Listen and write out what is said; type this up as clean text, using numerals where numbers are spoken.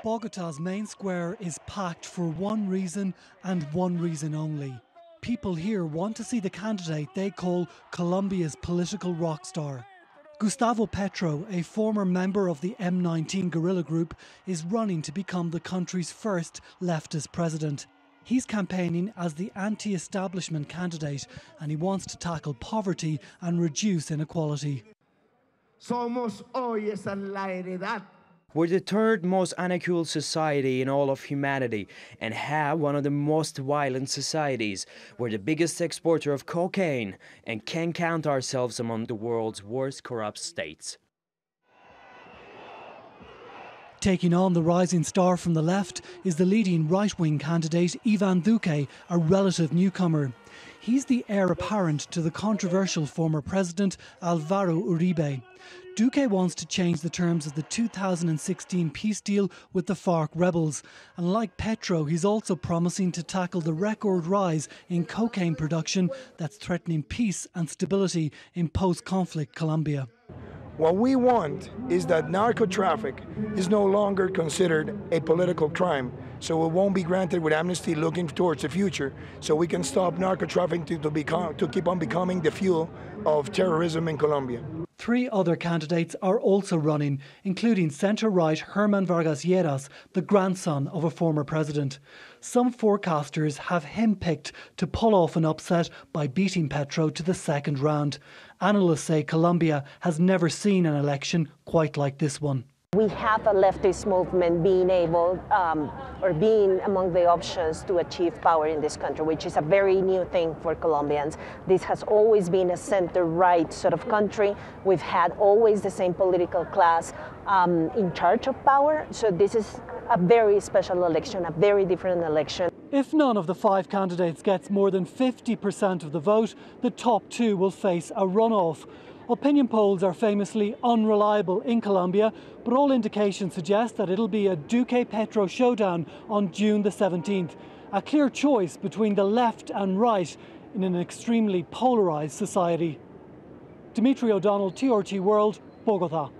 Bogota's main square is packed for one reason and one reason only. People here want to see the candidate they call Colombia's political rock star. Gustavo Petro, a former member of the M19 guerrilla group, is running to become the country's first leftist president. He's campaigning as the anti-establishment candidate and he wants to tackle poverty and reduce inequality. Somos hoy esa la heredad. We're the third most unequal society in all of humanity and have one of the most violent societies. We're the biggest exporter of cocaine and can count ourselves among the world's worst corrupt states. Taking on the rising star from the left is the leading right-wing candidate Ivan Duque, a relative newcomer. He's the heir apparent to the controversial former president Álvaro Uribe. Duque wants to change the terms of the 2016 peace deal with the FARC rebels. And like Petro, he's also promising to tackle the record rise in cocaine production that's threatening peace and stability in post-conflict Colombia. What we want is that narco-traffic is no longer considered a political crime, so it won't be granted with amnesty looking towards the future, so we can stop narco-trafficking to keep on becoming the fuel of terrorism in Colombia. 3 other candidates are also running, including centre-right Herman Vargas Lleras, the grandson of a former president. Some forecasters have him picked to pull off an upset by beating Petro to the second round. Analysts say Colombia has never seen an election quite like this one. We have a leftist movement being able or being among the options to achieve power in this country, which is a very new thing for Colombians. This has always been a center-right sort of country. We've had always the same political class in charge of power. So this is a very special election, a very different election. If none of the 5 candidates gets more than 50% of the vote, the top 2 will face a runoff. Opinion polls are famously unreliable in Colombia, but all indications suggest that it'll be a Duque-Petro showdown on June the 17th. A clear choice between the left and right in an extremely polarised society. Dimitri O'Donnell, TRT World, Bogota.